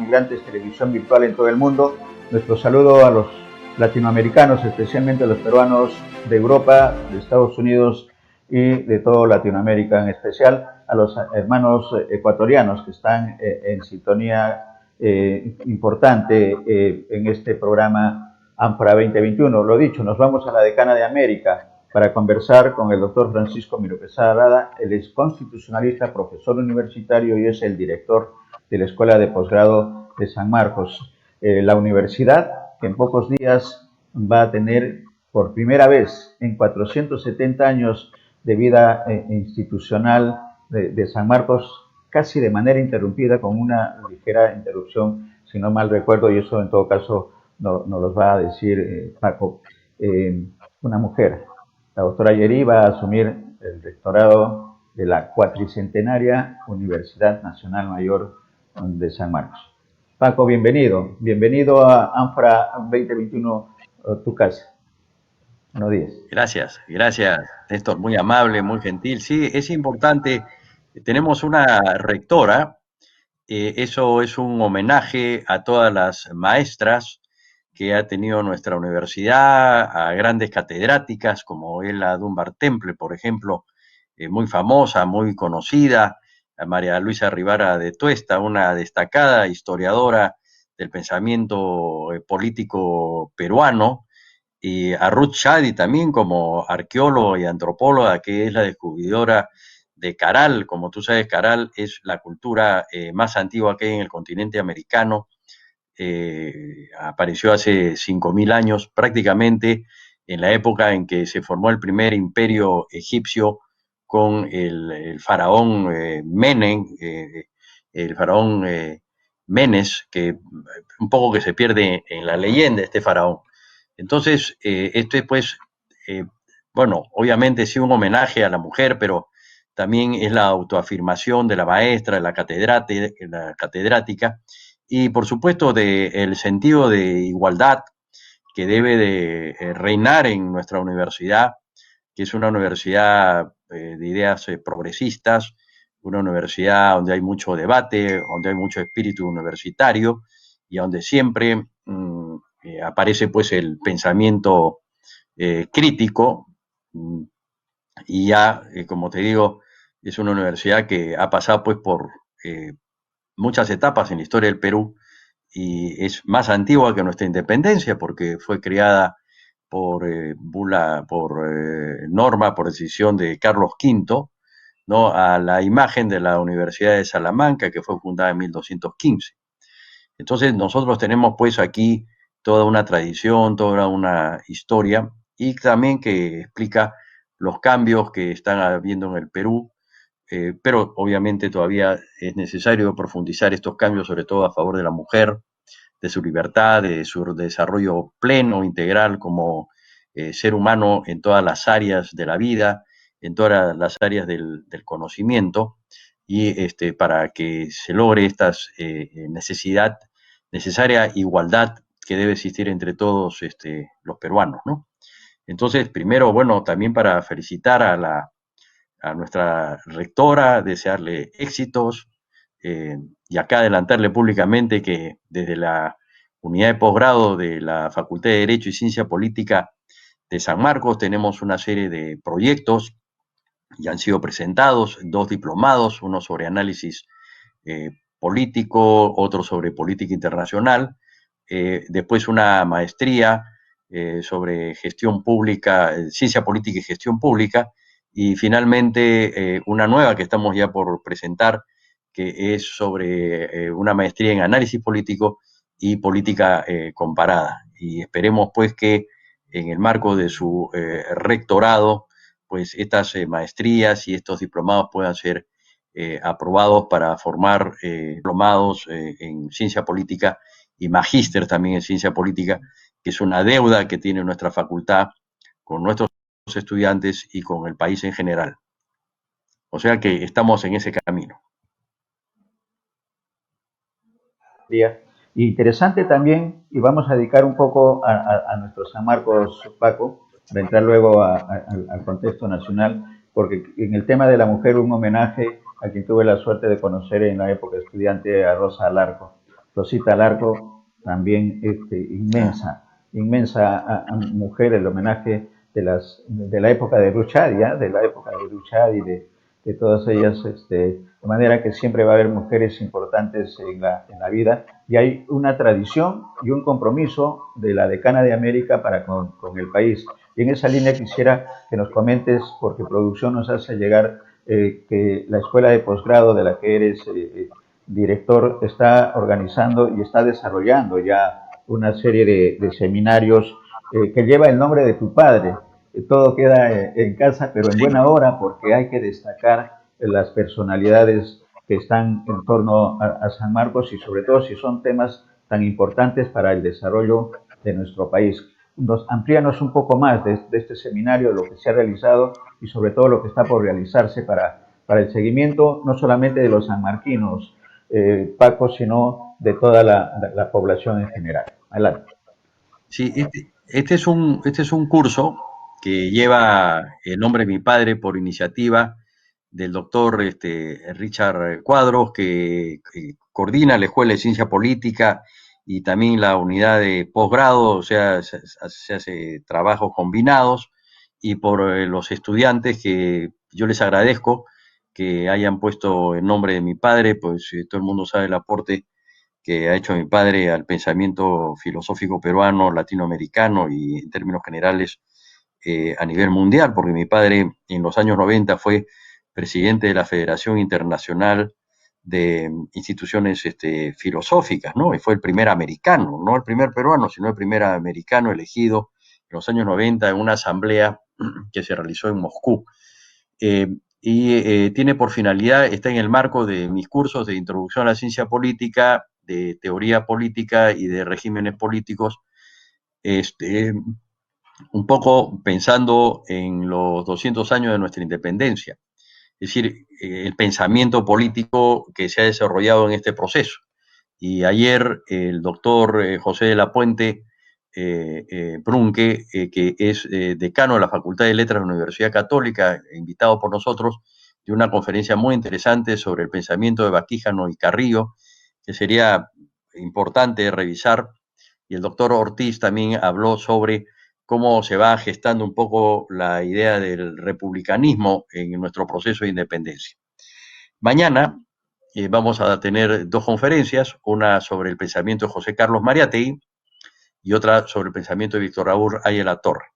Migrantes Televisión Virtual en todo el mundo. Nuestro saludo a los latinoamericanos, especialmente a los peruanos de Europa, de Estados Unidos y de toda Latinoamérica, en especial a los hermanos ecuatorianos que están en sintonía importante en este programa ANFRA 2021. Lo dicho, nos vamos a la Decana de América para conversar con el doctor Francisco Miro Quesada Rada. Él es constitucionalista, profesor universitario y es el director de la Escuela de Posgrado de San Marcos. La universidad que en pocos días va a tener por primera vez en 470 años de vida institucional de San Marcos, casi de manera interrumpida, con una ligera interrupción, si no mal recuerdo, y eso en todo caso nos los va a decir Paco. Una mujer, la doctora Yeri, va a asumir el rectorado de la cuatricentenaria Universidad Nacional Mayor de San Marcos. Paco, bienvenido a ANFRA 2021, tu casa. Buenos días. Gracias, Néstor, muy amable, muy gentil. Sí, es importante, tenemos una rectora, eso es un homenaje a todas las maestras que ha tenido nuestra universidad, a grandes catedráticas como Ella Dunbar Temple, por ejemplo, muy famosa, muy conocida, a María Luisa Rivara de Tuesta, una destacada historiadora del pensamiento político peruano, y a Ruth Shadi también como arqueóloga y antropóloga, que es la descubridora de Caral. Como tú sabes, Caral es la cultura más antigua que hay en el continente americano. Apareció hace 5.000 años, prácticamente en la época en que se formó el primer imperio egipcio con el faraón Menem, el faraón Menes, que un poco que se pierde en la leyenda este faraón. Entonces, esto es pues, bueno, obviamente sí un homenaje a la mujer, pero también es la autoafirmación de la maestra, de la catedrática, y por supuesto el sentido de igualdad que debe de reinar en nuestra universidad, que es una universidad de ideas progresistas, una universidad donde hay mucho debate, donde hay mucho espíritu universitario y donde siempre aparece pues el pensamiento crítico, y ya, como te digo, es una universidad que ha pasado pues por muchas etapas en la historia del Perú y es más antigua que nuestra independencia porque fue creada por norma, por decisión de Carlos V, ¿no? A la imagen de la Universidad de Salamanca, que fue fundada en 1215. Entonces nosotros tenemos pues aquí toda una tradición, toda una historia y también que explica los cambios que están habiendo en el Perú, pero obviamente todavía es necesario profundizar estos cambios, sobre todo a favor de la mujer, de su libertad, de su desarrollo pleno, integral como ser humano en todas las áreas de la vida, en todas las áreas del conocimiento, y para que se logre esta necesaria igualdad que debe existir entre todos los peruanos, ¿no? Entonces, primero, bueno, también para felicitar a nuestra rectora, desearle éxitos, y acá adelantarle públicamente que desde la unidad de posgrado de la Facultad de Derecho y Ciencia Política de San Marcos tenemos una serie de proyectos y han sido presentados 2 diplomados, uno sobre análisis político, otro sobre política internacional, después una maestría sobre gestión pública, ciencia política y gestión pública, y finalmente una nueva que estamos ya por presentar, que es sobre una maestría en análisis político y política comparada. Y esperemos pues que en el marco de su rectorado, pues estas maestrías y estos diplomados puedan ser aprobados para formar diplomados en ciencia política y magíster también en ciencia política, que es una deuda que tiene nuestra facultad con nuestros estudiantes y con el país en general. O sea que estamos en ese camino. Interesante también, y vamos a dedicar un poco a nuestros San Marcos, Paco, para entrar luego al contexto nacional, porque en el tema de la mujer un homenaje a quien tuve la suerte de conocer en la época estudiante, a Rosa Alarco. Rosita Larco, también inmensa mujer, el homenaje de la época de Ruchadi, de la época de Ruchadi, de todas ellas, de manera que siempre va a haber mujeres importantes en la vida, y hay una tradición y un compromiso de la Decana de América para con el país. Y en esa línea quisiera que nos comentes, porque producción nos hace llegar que la escuela de posgrado de la que eres director está organizando y está desarrollando ya una serie de seminarios que lleva el nombre de tu padre. Todo queda en casa, pero en Sí, buena hora, porque hay que destacar las personalidades que están en torno a San Marcos, y sobre todo si son temas tan importantes para el desarrollo de nuestro país. Amplíanos un poco más de este seminario, lo que se ha realizado y sobre todo lo que está por realizarse para el seguimiento no solamente de los sanmarquinos, Paco, sino de toda la población en general. Adelante. sí, este es un curso que lleva el nombre de mi padre por iniciativa del doctor Richard Cuadros, que coordina la Escuela de Ciencia Política y también la unidad de posgrado, o sea, se hace trabajos combinados, y por los estudiantes que yo les agradezco que hayan puesto el nombre de mi padre, pues todo el mundo sabe el aporte que ha hecho mi padre al pensamiento filosófico peruano, latinoamericano y en términos generales a nivel mundial, porque mi padre en los años 90 fue presidente de la Federación Internacional de Instituciones Filosóficas, ¿no? Y fue el primer americano, no el primer peruano, sino el primer americano elegido en los años 90 en una asamblea que se realizó en Moscú. Tiene por finalidad, está en el marco de mis cursos de introducción a la ciencia política, de teoría política y de regímenes políticos, este, un poco pensando en los 200 años de nuestra independencia, es decir, el pensamiento político que se ha desarrollado en este proceso. Y ayer el doctor José de la Puente Brunque, que es decano de la Facultad de Letras de la Universidad Católica, invitado por nosotros, dio una conferencia muy interesante sobre el pensamiento de Baquíjano y Carrillo, que sería importante revisar. Y el doctor Ortiz también habló sobre cómo se va gestando un poco la idea del republicanismo en nuestro proceso de independencia. Mañana vamos a tener dos conferencias, una sobre el pensamiento de José Carlos Mariátegui y otra sobre el pensamiento de Víctor Raúl Ayala Torre.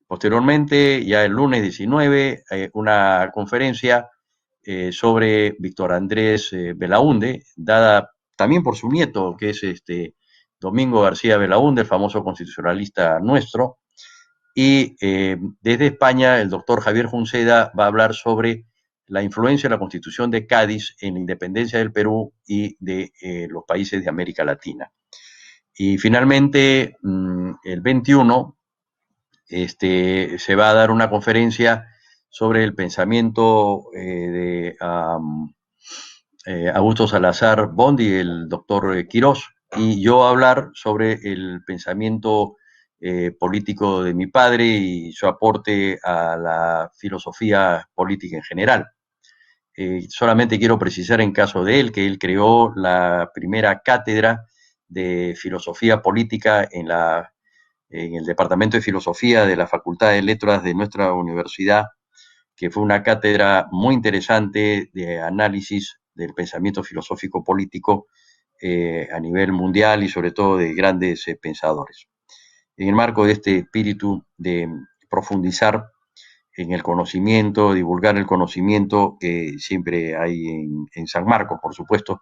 Posteriormente, ya el lunes 19, una conferencia sobre Víctor Andrés Belaúnde, dada también por su nieto, que es Domingo García Belaúnde, el famoso constitucionalista nuestro. Y desde España, el doctor Javier Junceda va a hablar sobre la influencia de la Constitución de Cádiz en la independencia del Perú y de los países de América Latina. Y finalmente, el 21, se va a dar una conferencia sobre el pensamiento de Augusto Salazar Bondi y el doctor Quirós, y yo hablar sobre el pensamiento político de mi padre y su aporte a la filosofía política en general. Solamente quiero precisar en caso de él que él creó la primera cátedra de filosofía política en el Departamento de Filosofía de la Facultad de Letras de nuestra universidad, que fue una cátedra muy interesante de análisis del pensamiento filosófico político a nivel mundial y sobre todo de grandes pensadores. En el marco de este espíritu de profundizar en el conocimiento, divulgar el conocimiento que siempre hay en San Marcos, por supuesto,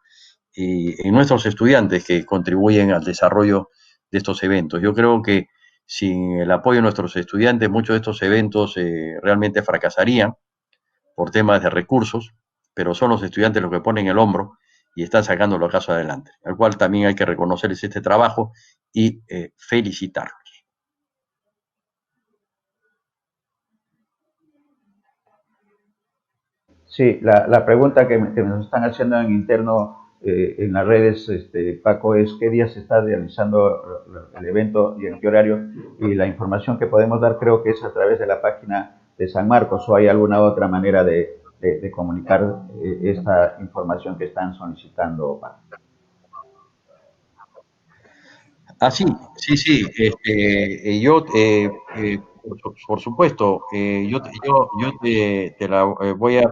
y en nuestros estudiantes que contribuyen al desarrollo de estos eventos. Yo creo que sin el apoyo de nuestros estudiantes, muchos de estos eventos realmente fracasarían por temas de recursos, pero son los estudiantes los que ponen el hombro y están sacando los casos adelante, al cual también hay que reconocerles este trabajo y felicitarlos. Sí, la pregunta que nos están haciendo en interno en las redes, Paco, es qué día se está realizando el evento y en qué horario. Y la información que podemos dar creo que es a través de la página de San Marcos, o hay alguna otra manera de comunicar esta información que están solicitando, Paco. Sí, sí, sí. Yo, por supuesto, te la voy a,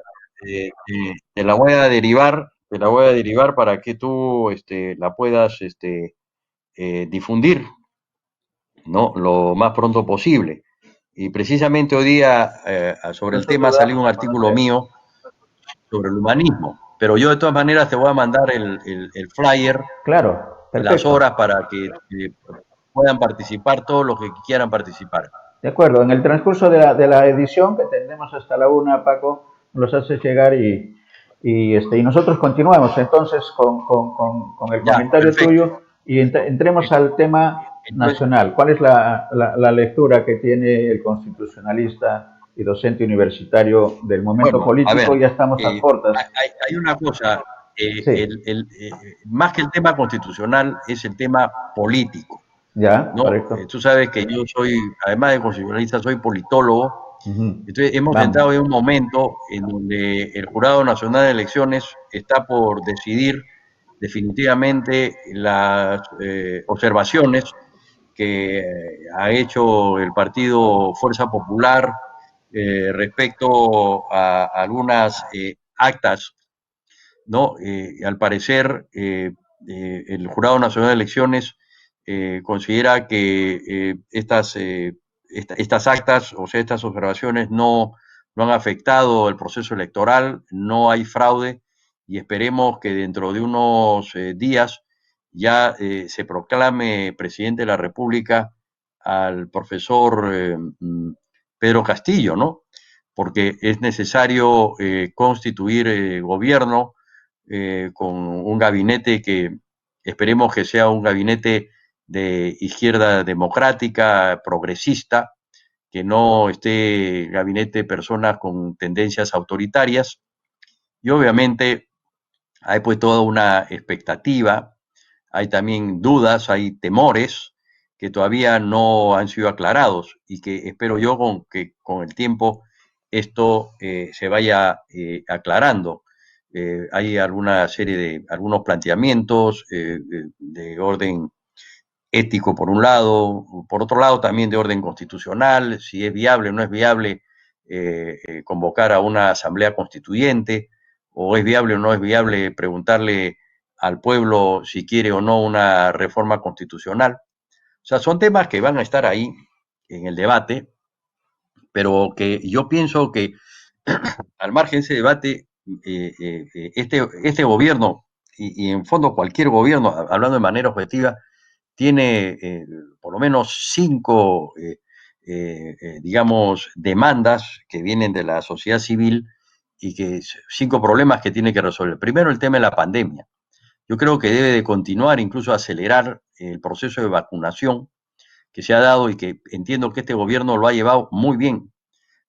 te la voy a derivar, para que tú, la puedas, difundir, ¿no? Lo más pronto posible. Y precisamente hoy día, sobre No el sin tema, duda salió un artículo conocer. mío sobre el humanismo. Pero yo de todas maneras te voy a mandar el flyer, Claro, las perfecto. horas para que puedan participar todos los que quieran participar. De acuerdo, en el transcurso de la edición, que tendremos hasta la una, Paco, los haces llegar y nosotros continuamos entonces con el Ya, comentario perfecto. tuyo y entremos al tema Entonces, nacional. ¿Cuál es la lectura que tiene el constitucionalista y docente universitario del momento bueno, a ver, político? Ya estamos a portas. hay una cosa, Sí, más que el tema constitucional, es el tema político, ya, ¿no? correcto. Tú sabes que yo soy, además de constitucionalista, soy politólogo. Ujú. Entonces, hemos Vamos, entrado en un momento en donde el Jurado Nacional de Elecciones está por decidir definitivamente las observaciones que ha hecho el partido Fuerza Popular respecto a algunas actas, ¿no? Al parecer, el Jurado Nacional de Elecciones considera que estas actas, o sea, estas observaciones no han afectado el proceso electoral, no hay fraude y esperemos que dentro de unos días ya se proclame presidente de la República al profesor Pedro Castillo, ¿no? Porque es necesario constituir gobierno con un gabinete que esperemos que sea un gabinete de izquierda democrática, progresista, que no esté gabinete de personas con tendencias autoritarias. Y obviamente hay pues toda una expectativa, hay también dudas, hay temores que todavía no han sido aclarados y que espero yo que con el tiempo esto se vaya aclarando. Hay alguna serie de algunos planteamientos de orden ético por un lado, por otro lado también de orden constitucional, si es viable o no es viable convocar a una asamblea constituyente, o es viable o no es viable preguntarle al pueblo si quiere o no una reforma constitucional. O sea, son temas que van a estar ahí en el debate, pero que yo pienso que al margen de ese debate, este gobierno, y en fondo cualquier gobierno, hablando de manera objetiva, tiene por lo menos cinco, digamos, demandas que vienen de la sociedad civil y que cinco problemas que tiene que resolver. Primero, el tema de la pandemia. Yo creo que debe de continuar, incluso acelerar el proceso de vacunación que se ha dado y que entiendo que este gobierno lo ha llevado muy bien,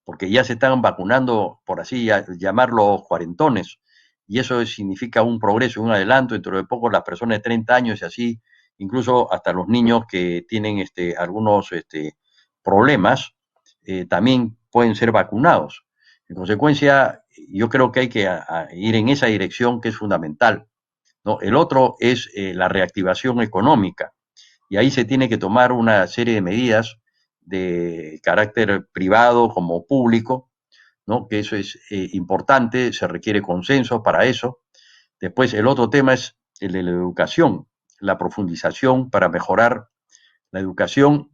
porque ya se están vacunando, por así llamarlo, cuarentones, y eso significa un progreso, un adelanto. Dentro de poco las personas de 30 años y así, incluso hasta los niños que tienen algunos problemas, también pueden ser vacunados. En consecuencia, yo creo que hay que ir en esa dirección que es fundamental, ¿no? El otro es la reactivación económica y ahí se tiene que tomar una serie de medidas de carácter privado como público, ¿no? Que eso es importante, se requiere consenso para eso. Después, el otro tema es el de la educación, la profundización para mejorar la educación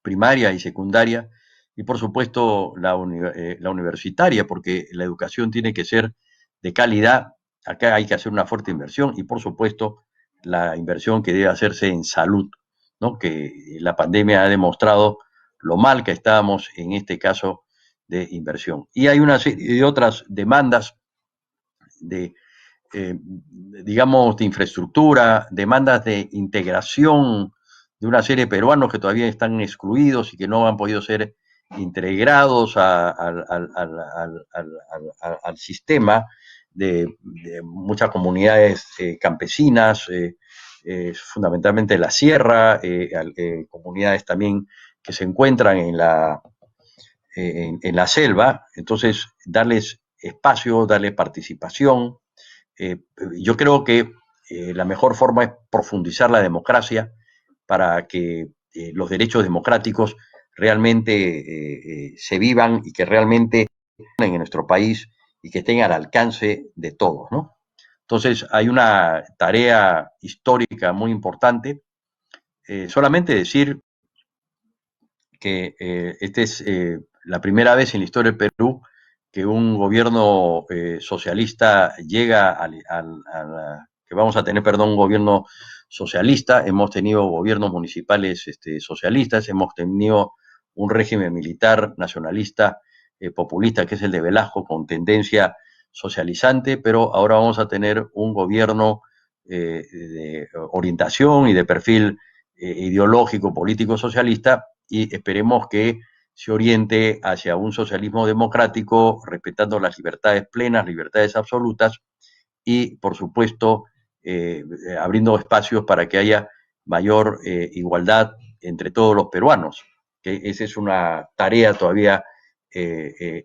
primaria y secundaria, y por supuesto la universitaria, porque la educación tiene que ser de calidad. Acá hay que hacer una fuerte inversión y por supuesto la inversión que debe hacerse en salud, ¿no? Que la pandemia ha demostrado lo mal que estábamos en este caso de inversión. Y hay una serie de otras demandas de, digamos, de infraestructura, demandas de integración de una serie de peruanos que todavía están excluidos y que no han podido ser integrados al sistema de muchas comunidades campesinas, fundamentalmente la sierra, comunidades también que se encuentran en la selva. Entonces, darles espacio, darles participación. Eh, yo creo que la mejor forma es profundizar la democracia para que los derechos democráticos realmente se vivan y que realmente en nuestro país y que estén al alcance de todos, ¿no? Entonces hay una tarea histórica muy importante. Solamente decir que esta es la primera vez en la historia del Perú que un gobierno socialista llega que vamos a tener, perdón, un gobierno socialista. Hemos tenido gobiernos municipales socialistas, hemos tenido un régimen militar nacionalista populista, que es el de Velasco, con tendencia socializante, pero ahora vamos a tener un gobierno de orientación y de perfil ideológico, político, socialista, y esperemos que se oriente hacia un socialismo democrático, respetando las libertades plenas, libertades absolutas, y, por supuesto, abriendo espacios para que haya mayor igualdad entre todos los peruanos, que esa es una tarea todavía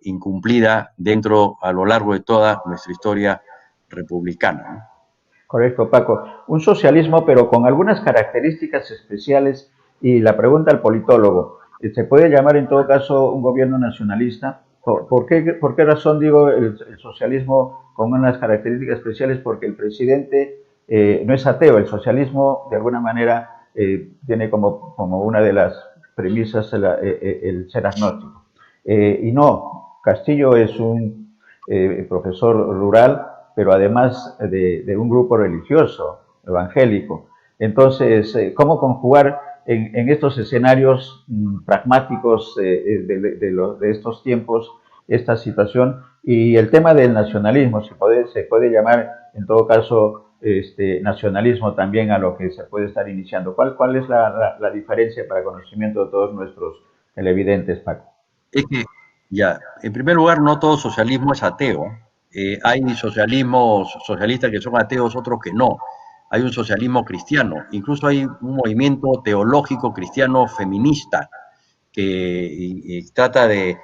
incumplida a lo largo de toda nuestra historia republicana, ¿no? Correcto, Paco. Un socialismo, pero con algunas características especiales. Y la pregunta al politólogo, ¿se puede llamar en todo caso un gobierno nacionalista? ¿Por qué razón digo el socialismo con unas características especiales? Porque el presidente no es ateo. El socialismo, de alguna manera, tiene como una de las premisas el ser agnóstico. Y no, Castillo es un profesor rural, pero además de un grupo religioso, evangélico. Entonces, ¿cómo conjugar en estos escenarios pragmáticos de estos tiempos esta situación? Y el tema del nacionalismo, se puede llamar en todo caso nacionalismo también a lo que se puede estar iniciando. ¿Cuál es la diferencia para conocimiento de todos nuestros televidentes, Paco? Es que, ya, en primer lugar, no todo socialismo es ateo. Hay socialismos socialistas que son ateos, otros que no. Hay un socialismo cristiano, incluso hay un movimiento teológico cristiano feminista que trata de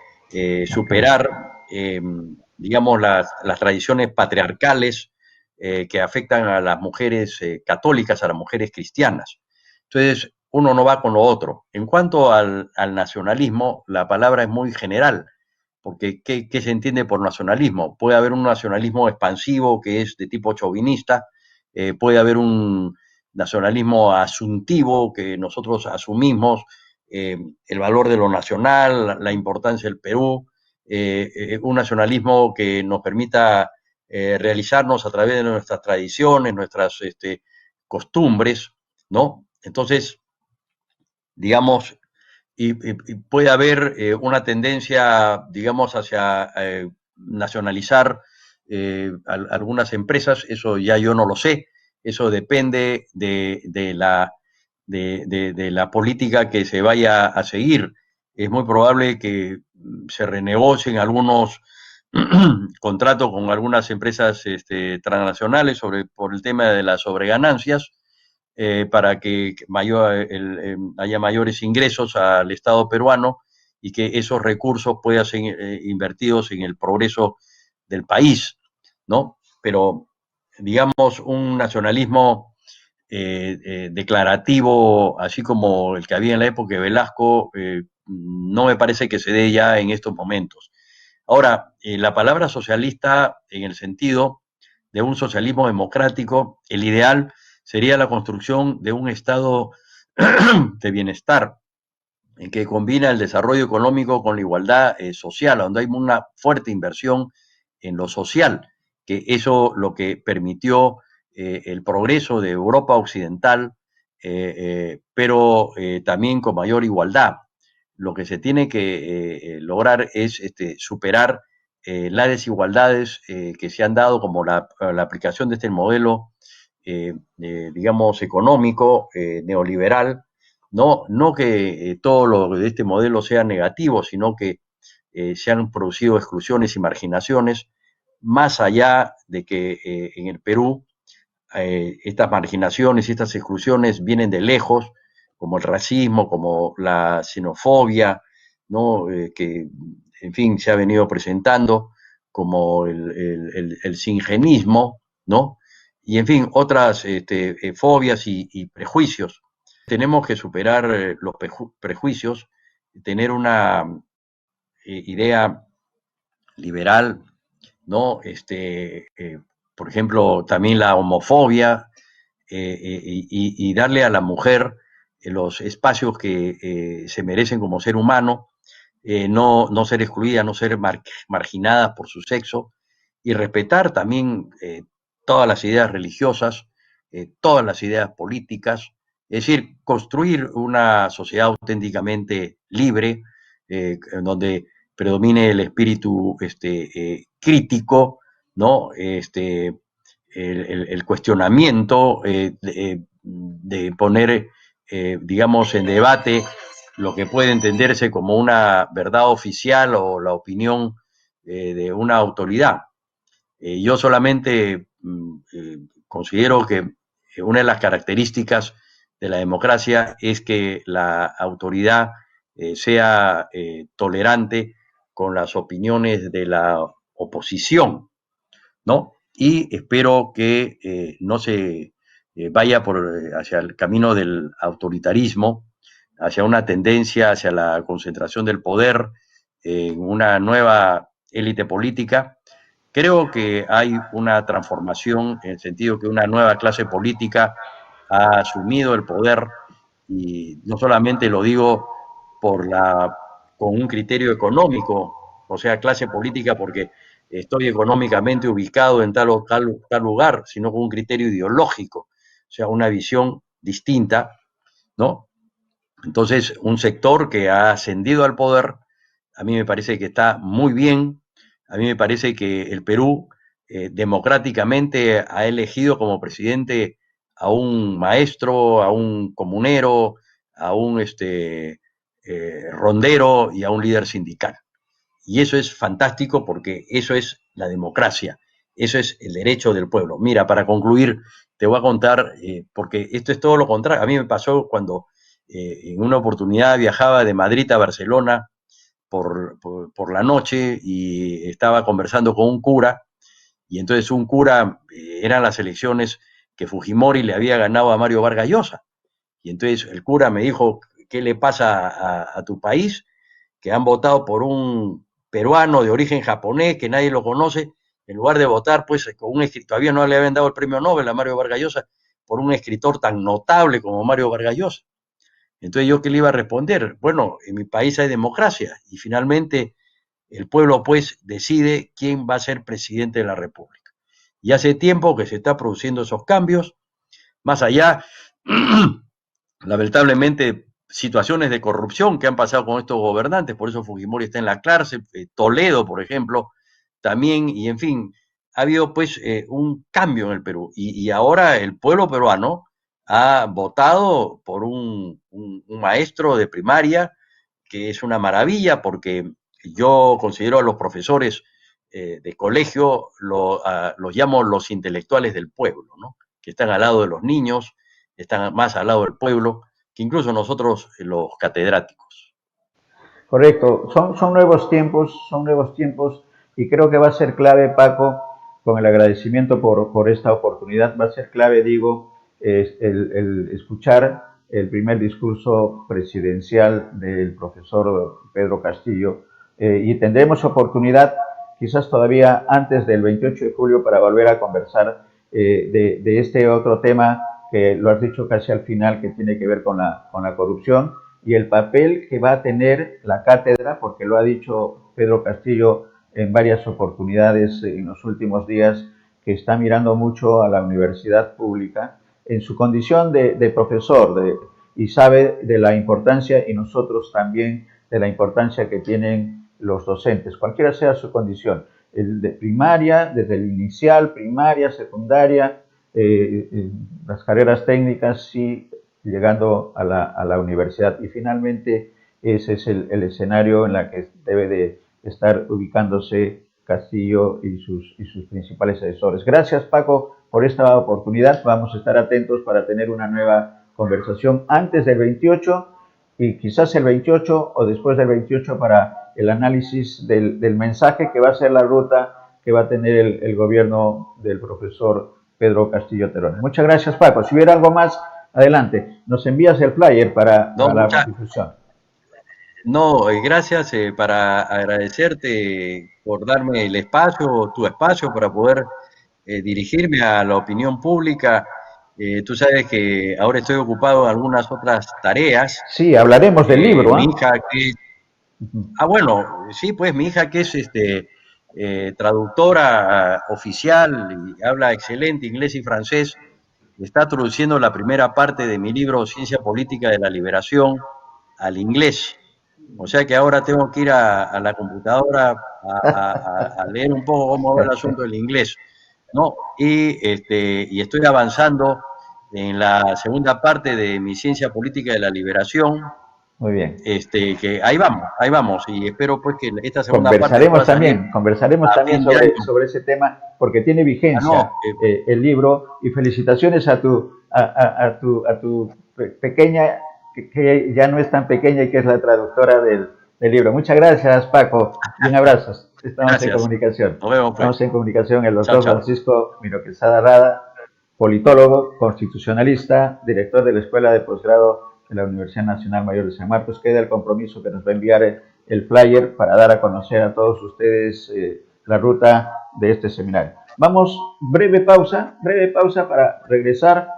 superar, digamos, las tradiciones patriarcales que afectan a las mujeres católicas, a las mujeres cristianas. Entonces, uno no va con lo otro. En cuanto al nacionalismo, la palabra es muy general, porque ¿qué se entiende por nacionalismo? Puede haber un nacionalismo expansivo que es de tipo chauvinista, puede haber un nacionalismo asuntivo que nosotros asumimos el valor de lo nacional, la importancia del Perú, un nacionalismo que nos permita realizarnos a través de nuestras tradiciones, nuestras costumbres, ¿no? Entonces, digamos, y puede haber una tendencia, digamos, hacia nacionalizar algunas empresas. Eso ya yo no lo sé, eso depende de la política que se vaya a seguir. Es muy probable que se renegocien algunos contratos con algunas empresas transnacionales por el tema de las sobreganancias, para que haya mayores ingresos al Estado peruano y que esos recursos puedan ser invertidos en el progreso del país, ¿no? Pero, digamos, un nacionalismo declarativo, así como el que había en la época de Velasco, no me parece que se dé ya en estos momentos. Ahora, la palabra socialista, en el sentido de un socialismo democrático, el ideal sería la construcción de un estado de bienestar en que combina el desarrollo económico con la igualdad social, donde hay una fuerte inversión en lo social, que eso lo que permitió el progreso de Europa occidental, pero también con mayor igualdad. Lo que se tiene que lograr es superar las desigualdades que se han dado, como la aplicación de este modelo, digamos, económico, neoliberal. No que todo lo de este modelo sea negativo, sino que se han producido exclusiones y marginaciones, más allá de que en el Perú estas marginaciones y estas exclusiones vienen de lejos, como el racismo, como la xenofobia, ¿no? Que, en fin, se ha venido presentando, como el singenismo, ¿no? Y, en fin, otras fobias y prejuicios. tenemos que superar los prejuicios, tener una idea liberal, ¿no? Por ejemplo, también la homofobia, y darle a la mujer los espacios que se merecen como ser humano, no ser excluida, no ser marginada por su sexo, y respetar también todas las ideas religiosas, todas las ideas políticas, es decir, construir una sociedad auténticamente libre, donde predomine el espíritu crítico, ¿no? El cuestionamiento, de poner, digamos, en debate lo que puede entenderse como una verdad oficial o la opinión de una autoridad. Yo solamente considero que una de las características de la democracia es que la autoridad sea tolerante con las opiniones de la oposición, ¿no? Y espero que no se vaya hacia el camino del autoritarismo, hacia una tendencia hacia la concentración del poder en una nueva élite política. Creo que hay una transformación en el sentido que una nueva clase política ha asumido el poder, y no solamente lo digo con un criterio económico, o sea, clase política porque estoy económicamente ubicado en tal o tal lugar, sino con un criterio ideológico, o sea, una visión distinta, ¿no? Entonces, un sector que ha ascendido al poder, a mí me parece que está muy bien. A mí me parece que el Perú democráticamente ha elegido como presidente a un maestro, a un comunero, a un rondero y a un líder sindical. Y eso es fantástico porque eso es la democracia, eso es el derecho del pueblo. Mira, para concluir, te voy a contar, porque esto es todo lo contrario. A mí me pasó cuando en una oportunidad viajaba de Madrid a Barcelona por la noche y estaba conversando con un cura, y entonces un cura, eran las elecciones que Fujimori le había ganado a Mario Vargas Llosa. Y entonces el cura me dijo, ¿qué le pasa a tu país? Que han votado por un peruano de origen japonés que nadie lo conoce, en lugar de votar, pues, con un escritor, todavía no le habían dado el premio Nobel a Mario Vargas Llosa, por un escritor tan notable como Mario Vargas Llosa. Entonces, ¿yo qué le iba a responder? Bueno, en mi país hay democracia y finalmente el pueblo, pues, decide quién va a ser presidente de la República. Y hace tiempo que se está produciendo esos cambios, más allá, lamentablemente, situaciones de corrupción que han pasado con estos gobernantes, por eso Fujimori está en la cárcel, Toledo, por ejemplo, también, y en fin, ha habido pues un cambio en el Perú, y ahora el pueblo peruano ha votado por un maestro de primaria, que es una maravilla, porque yo considero a los profesores de colegio, los llamo los intelectuales del pueblo, ¿no? Que están al lado de los niños, están más al lado del pueblo, que incluso nosotros los catedráticos. Correcto, son nuevos tiempos y creo que va a ser clave, Paco, con el agradecimiento por esta oportunidad, va a ser clave, digo, el escuchar el primer discurso presidencial del profesor Pedro Castillo y tendremos oportunidad, quizás todavía antes del 28 de julio, para volver a conversar de este otro tema que lo has dicho casi al final, que tiene que ver con la corrupción y el papel que va a tener la cátedra, porque lo ha dicho Pedro Castillo en varias oportunidades en los últimos días, que está mirando mucho a la universidad pública en su condición de profesor y sabe de la importancia, y nosotros también, de la importancia que tienen los docentes, cualquiera sea su condición, el de primaria, desde el inicial, primaria, secundaria, las carreras técnicas y llegando a la universidad. Y finalmente ese es el escenario en el que debe de estar ubicándose Castillo y sus principales asesores. Gracias, Paco, por esta oportunidad. Vamos a estar atentos para tener una nueva conversación antes del 28 y quizás el 28 o después del 28 para el análisis del mensaje que va a ser la ruta que va a tener el gobierno del profesor Pedro Castillo Terón. Muchas gracias, Paco. Si hubiera algo más Adelante, nos envías el flyer para No, la difusión. no, gracias para agradecerte por darme el espacio, tu espacio para poder dirigirme a la opinión pública. Tú sabes que ahora estoy ocupado en algunas otras tareas. Sí, hablaremos del libro, Mi ¿ah? hija que bueno, sí, pues mi hija que es traductora oficial y habla excelente inglés y francés, está traduciendo la primera parte de mi libro Ciencia Política de la Liberación al inglés. O sea que ahora tengo que ir a la computadora a leer un poco cómo va el asunto del inglés, ¿no? Y estoy avanzando en la segunda parte de mi Ciencia Política de la Liberación, Muy bien. que ahí vamos, y espero pues que esta segunda parte pueda salir Conversaremos a también fin de año. sobre ese tema, porque tiene vigencia el libro, y felicitaciones a tu pequeña, que ya no es tan pequeña y que es la traductora del libro. Muchas gracias, Paco, y un abrazo. Estamos Gracias. en comunicación. Nos vemos, pues. Estamos en comunicación. El Chao, doctor chao. Francisco Miro Quesada Rada, politólogo, constitucionalista, director de la Escuela de Posgrado de la Universidad Nacional Mayor de San Marcos. Queda el compromiso que nos va a enviar el flyer para dar a conocer a todos ustedes la ruta de este seminario. Vamos, breve pausa para regresar,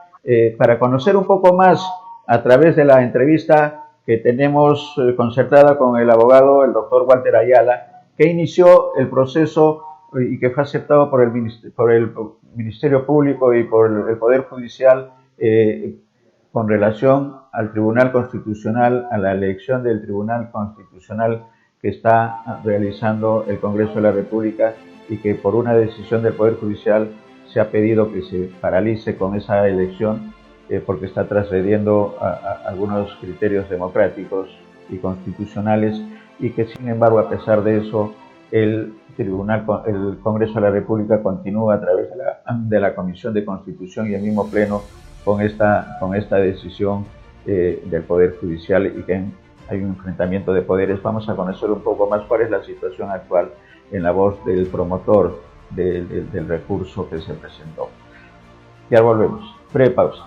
para conocer un poco más a través de la entrevista que tenemos concertada con el abogado, el doctor Walter Ayala, que inició el proceso y que fue aceptado por el Ministerio Público y por el Poder Judicial con relación al Tribunal Constitucional, a la elección del Tribunal Constitucional que está realizando el Congreso de la República, y que por una decisión del Poder Judicial se ha pedido que se paralice con esa elección porque está transgrediendo a algunos criterios democráticos y constitucionales, y que sin embargo, a pesar de eso, el Congreso de la República continúa a través de la Comisión de Constitución y el mismo Pleno con esta decisión del Poder Judicial, y que hay un enfrentamiento de poderes. Vamos a conocer un poco más cuál es la situación actual en la voz del promotor del recurso que se presentó. Ya volvemos. Breve pausa.